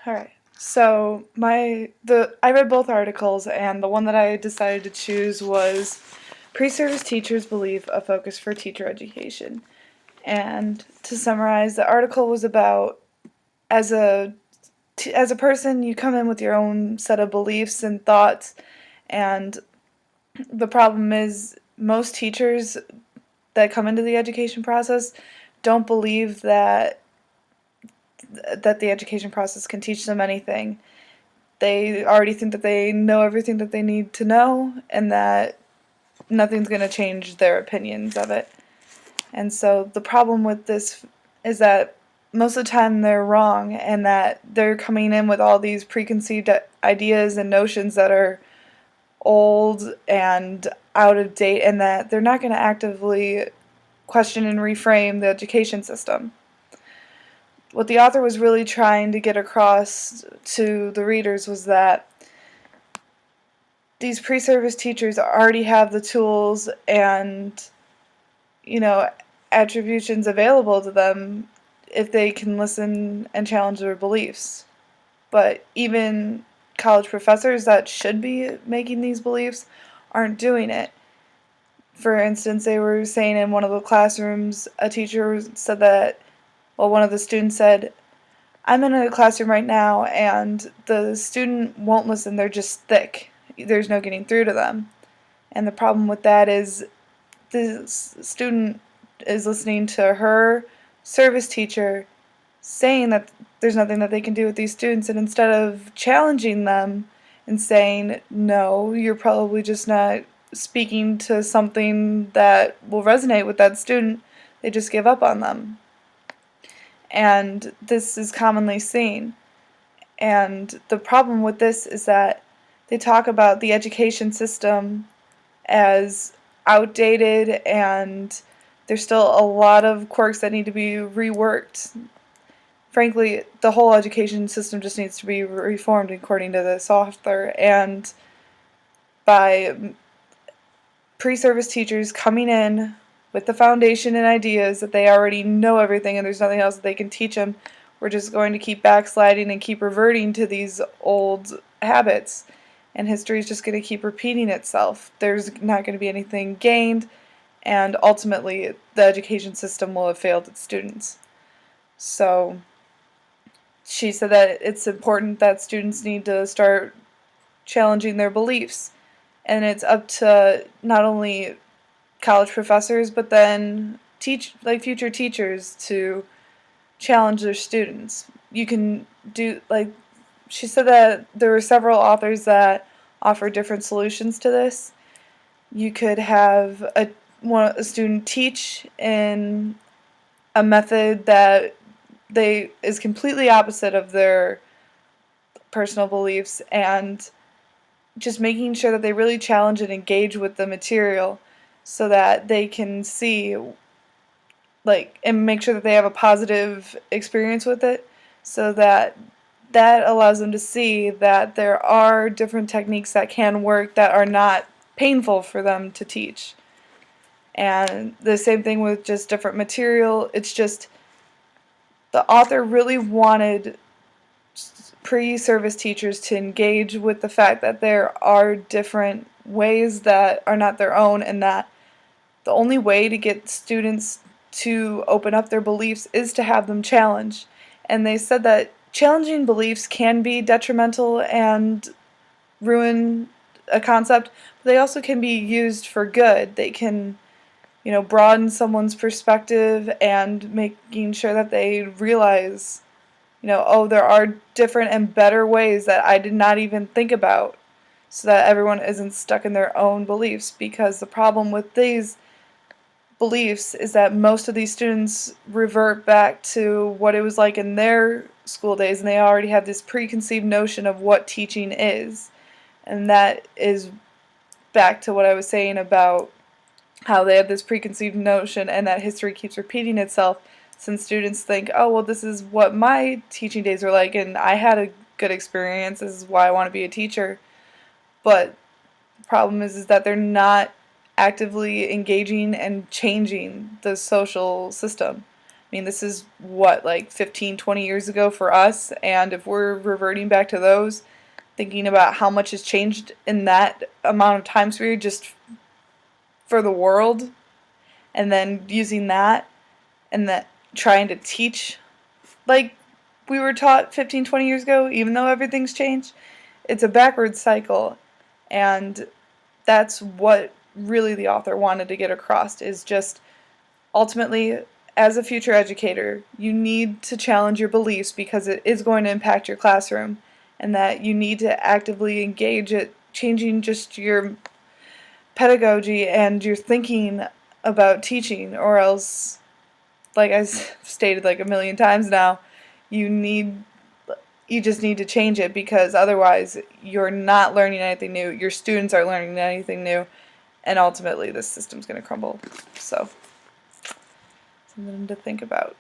All right. So I read both articles, and the one that I decided to choose was "Pre-Service Teachers Believe a Focus for Teacher Education." And to summarize, the article was about as a as a person, you come in with your own set of beliefs and thoughts, and the problem is most teachers that come into the education process don't believe that the education process can teach them anything. They already think that they know everything that they need to know and that nothing's going to change their opinions of it. And so the problem with this is that most of the time they're wrong and that they're coming in with all these preconceived ideas and notions that are old and out of date, and that they're not going to actively question and reframe the education system. What the author was really trying to get across to the readers was that these pre-service teachers already have the tools and, you know, attributions available to them if they can listen and challenge their beliefs. But even college professors that should be making these beliefs aren't doing it. For instance, they were saying in one of the classrooms, a teacher said that, well, one of the students said, "I'm in a classroom right now and the student won't listen, they're just thick. There's no getting through to them." And the problem with that is the student is listening to her service teacher saying that there's nothing that they can do with these students, and instead of challenging them and saying, "No, you're probably just not speaking to something that will resonate with that student," they just give up on them. And this is commonly seen. And the problem with this is that they talk about the education system as outdated, and there's still a lot of quirks that need to be reworked. Frankly, the whole education system just needs to be reformed according to this author, and by pre-service teachers coming in with the foundation and ideas that they already know everything and there's nothing else that they can teach them, we're just going to keep backsliding and keep reverting to these old habits, and history is just going to keep repeating itself. There's not going to be anything gained, and ultimately the education system will have failed its students. So she said that it's important that students need to start challenging their beliefs, and it's up to not only college professors but then future teachers to challenge their students. You can do, like, she said that there were several authors that offer different solutions to this. You could have a student teach in a method that they is completely opposite of their personal beliefs, and just making sure that they really challenge and engage with the material so that they can see, like, and make sure that they have a positive experience with it, so that that allows them to see that there are different techniques that can work that are not painful for them to teach. And the same thing with just different material. It's just the author really wanted pre-service teachers to engage with the fact that there are different ways that are not their own, and that the only way to get students to open up their beliefs is to have them challenge. And they said that challenging beliefs can be detrimental and ruin a concept, but they also can be used for good. They can, broaden someone's perspective and making sure that they realize, oh, there are different and better ways that I did not even think about, so that everyone isn't stuck in their own beliefs. Because the problem with these beliefs is that most of these students revert back to what it was like in their school days, and they already have this preconceived notion of what teaching is. And that is back to what I was saying about how they have this preconceived notion and that history keeps repeating itself, since students think, oh, well, this is what my teaching days were like and I had a good experience, this is why I want to be a teacher. But the problem is that they're not actively engaging and changing the social system. mean, this is what, like 15, 20 years ago for us, and if we're reverting back to those, thinking about how much has changed in that amount of time period just for the world, and then using that and that trying to teach like we were taught 15, 20 years ago, even though everything's changed, it's a backwards cycle. And that's what really the author wanted to get across, is just ultimately, as a future educator, you need to challenge your beliefs because it is going to impact your classroom, and that you need to actively engage at changing just your pedagogy and your thinking about teaching, or else, like I've stated like a million times now, you need you just need to change it, because otherwise you're not learning anything new, your students aren't learning anything new, and ultimately this system's going to crumble. So, something to think about.